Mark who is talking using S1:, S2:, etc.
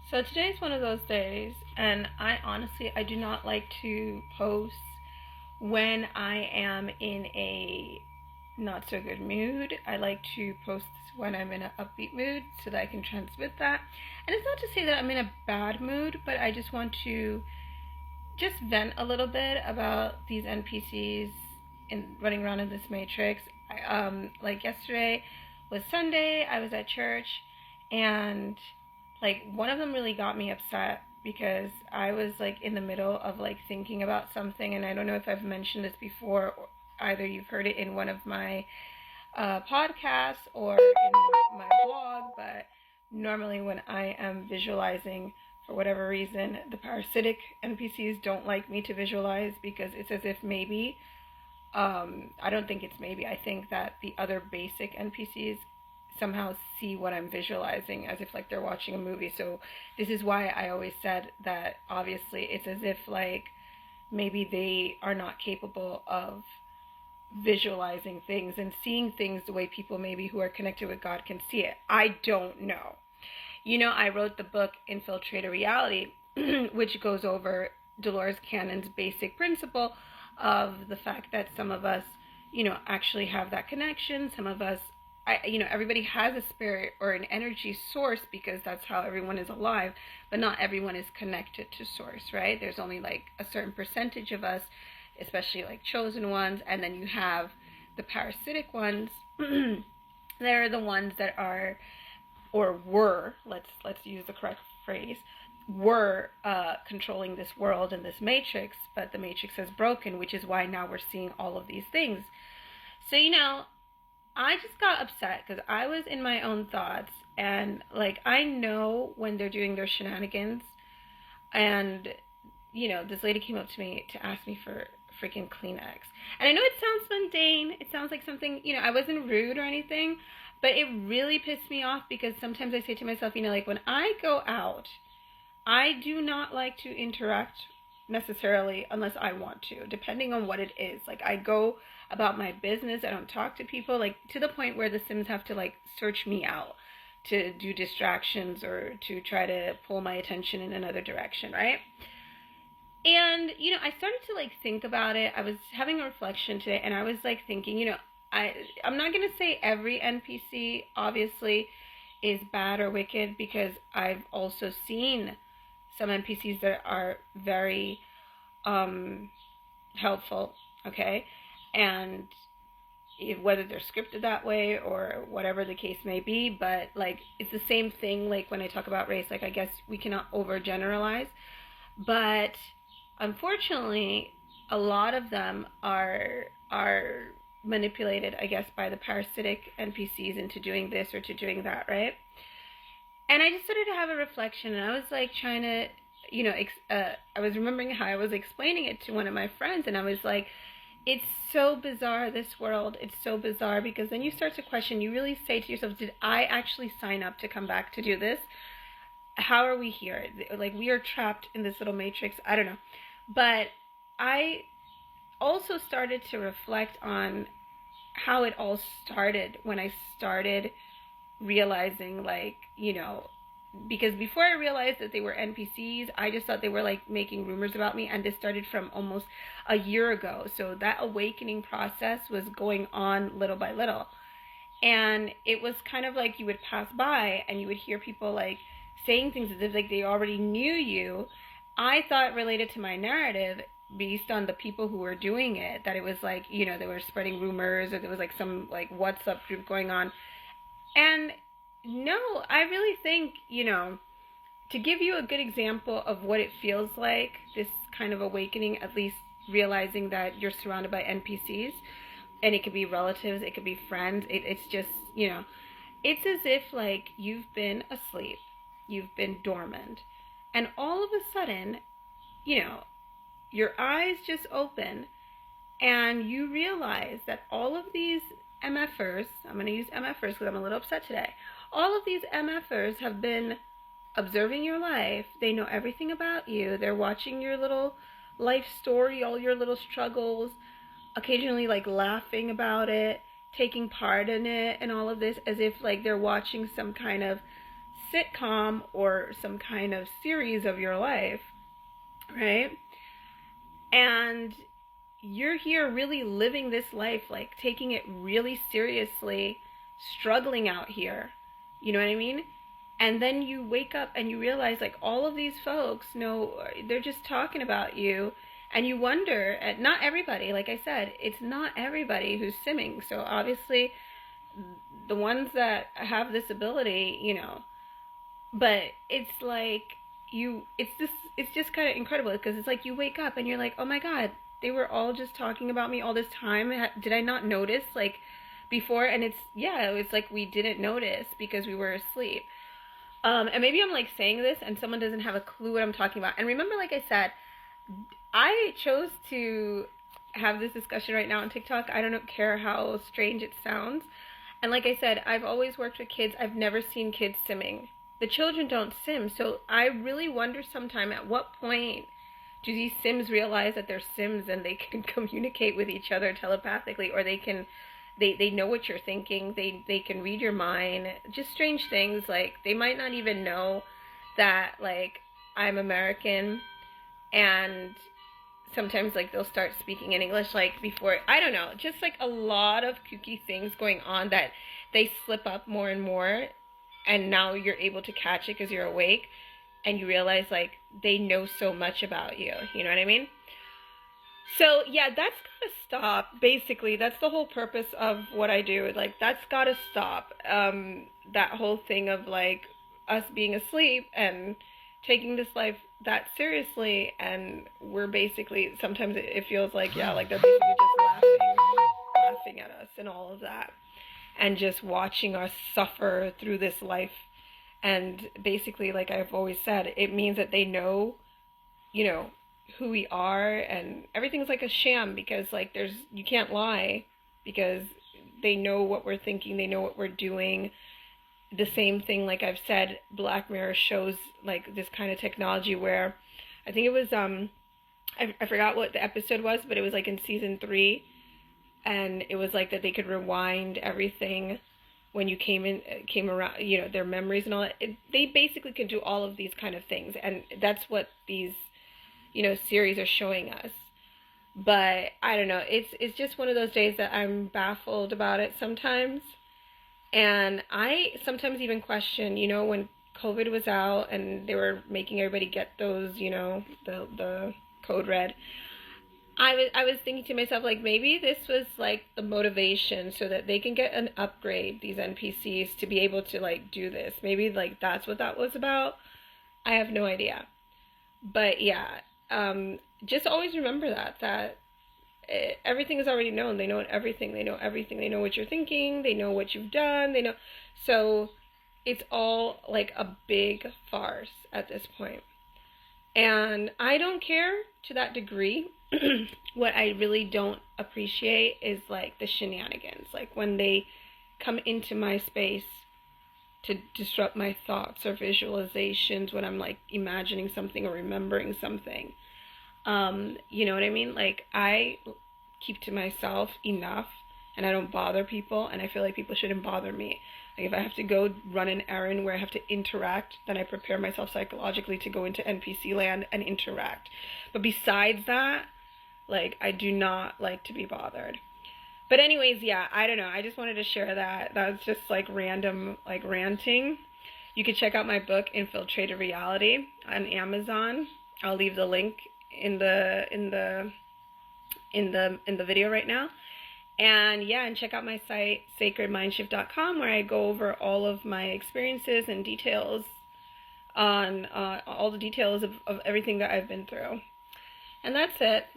S1: So today's one of those days, and I do not like to post when I am in a not so good mood. I like to post when I'm in an upbeat mood so that I can transmit that. And it's not to say that I'm in a bad mood, but I just want to just vent a little bit about these NPCs running around in this matrix. Like yesterday was Sunday, I was at church, and like one of them really got me upset because I was like in the middle of like thinking about something, and I don't know if I've mentioned this before, or either you've heard it in one of my podcasts or in my blog, but normally when I am visualizing, for whatever reason, the parasitic NPCs don't like me to visualize because it's as if maybe, I don't think it's maybe, I think that the other basic NPCs somehow see what I'm visualizing as if like they're watching a movie. So this is why I always said that obviously it's as if like maybe they are not capable of visualizing things and seeing things the way people maybe who are connected with God can see it. I don't know. I wrote the book Infiltrator Reality, which goes over Dolores Cannon's basic principle of the fact that some of us, actually have that connection. Some of us, everybody has a spirit or an energy source because that's how everyone is alive, but not everyone is connected to source, right? There's only like a certain percentage of us, especially like chosen ones, and then you have the parasitic ones. They're the ones that are, or were, let's use the correct phrase, were controlling this world and this matrix, but the matrix has broken, which is why now we're seeing all of these things. So, I just got upset because I was in my own thoughts, and like I know when they're doing their shenanigans, and this lady came up to me to ask me for freaking Kleenex, and I know it sounds mundane, it sounds like something, I wasn't rude or anything, but it really pissed me off because sometimes I say to myself, like when I go out, I do not like to interact necessarily unless I want to, depending on what it is. Like I go about my business, I don't talk to people, like to the point where the Sims have to like search me out to do distractions or to try to pull my attention in another direction, right? And, I started to like think about it. I was having a reflection today, and I was like thinking, I'm not going to say every NPC obviously is bad or wicked, because I've also seen some NPCs that are very helpful, okay? And whether they're scripted that way or whatever the case may be, but like it's the same thing like when I talk about race, like I guess we cannot overgeneralize, but unfortunately a lot of them are manipulated, I guess, by the parasitic NPCs into doing this or to doing that, right? And I just started to have a reflection, and I was like trying to, I was remembering how I was explaining it to one of my friends, and I was like, it's so bizarre, this world. It's so bizarre, because then you start to question, you really say to yourself, did I actually sign up to come back to do this? How are we here? Like, we are trapped in this little matrix. I don't know. But I also started to reflect on how it all started when I started realizing, like, because before I realized that they were NPCs, I just thought they were like making rumors about me, and this started from almost a year ago. So that awakening process was going on little by little, and it was kind of like you would pass by and you would hear people like saying things as if like they already knew you. I thought related to my narrative, based on the people who were doing it, that it was like, they were spreading rumors, or there was like some like WhatsApp group going on. And no, I really think, to give you a good example of what it feels like, this kind of awakening, at least realizing that you're surrounded by NPCs, and it could be relatives, it could be friends, it's just, it's as if like you've been asleep, you've been dormant, and all of a sudden, your eyes just open, and you realize that all of these MFers, I'm going to use MFers because I'm a little upset today, all of these MFers have been observing your life. They know everything about you. They're watching your little life story, all your little struggles, occasionally like laughing about it, taking part in it, and all of this, as if like they're watching some kind of sitcom or some kind of series of your life, right? And you're here really living this life, like taking it really seriously, struggling out here. You know what I mean? And then you wake up and you realize, like, all of these folks know, they're just talking about you. And you wonder, at not everybody, like I said, it's not everybody who's simming. So obviously, the ones that have this ability, you know, but it's like it's just kind of incredible, because it's like you wake up and you're like, oh my God, they were all just talking about me all this time. Did I not notice, like, before? And it's like we didn't notice because we were asleep. And maybe I'm like saying this and someone doesn't have a clue what I'm talking about. And remember, like I said, I chose to have this discussion right now on TikTok. I don't care how strange it sounds. And like I said, I've always worked with kids. I've never seen kids simming. The children don't sim. So I really wonder sometime, at what point do these Sims realize that they're Sims and they can communicate with each other telepathically, or they know what you're thinking, they can read your mind, just strange things. Like, they might not even know that, like, I'm American, and sometimes, like, they'll start speaking in English, like, before, I don't know, just, like, a lot of kooky things going on that they slip up more and more, and now you're able to catch it because you're awake, and you realize, like, they know so much about you, you know what I mean? So, yeah, that's gotta stop, basically. That's the whole purpose of what I do. Like, that's gotta stop. That whole thing of, like, us being asleep and taking this life that seriously, and we're basically, sometimes it feels like, yeah, like they're basically just laughing at us and all of that, and just watching us suffer through this life. And basically, like I've always said, it means that they know, you know, who we are, and everything's like a sham, because, like, you can't lie, because they know what we're thinking, they know what we're doing. The same thing, like I've said, Black Mirror shows, like, this kind of technology where, I think it was, I forgot what the episode was, but it was, like, in season 3, and it was, like, that they could rewind everything when you came around, you know, their memories and all that. They basically can do all of these kind of things, and that's what these, you know, series are showing us. But I don't know, it's just one of those days that I'm baffled about it sometimes. And I sometimes even question, you know, when COVID was out and they were making everybody get those, you know, the code red, I was thinking to myself, like, maybe this was, like, the motivation so that they can get an upgrade, these NPCs, to be able to, like, do this. Maybe, like, that's what that was about. I have no idea. But, yeah, just always remember that everything is already known. They know everything. They know everything. They know what you're thinking. They know what you've done. They know. So it's all like a big farce at this point. And I don't care to that degree. What I really don't appreciate is, like, the shenanigans. Like, when they come into my space to disrupt my thoughts or visualizations when I'm, like, imagining something or remembering something. You know what I mean? Like, I keep to myself enough, and I don't bother people, and I feel like people shouldn't bother me. Like, if I have to go run an errand where I have to interact, then I prepare myself psychologically to go into NPC Land and interact. But besides that, like, I do not like to be bothered. But anyways, yeah, I don't know. I just wanted to share that. That was just, like, random, like, ranting. You can check out my book, Infiltrated Reality, on Amazon. I'll leave the link in the video right now. And yeah, and check out my site, sacredmindshift.com, where I go over all of my experiences and details on all the details of everything that I've been through. And that's it.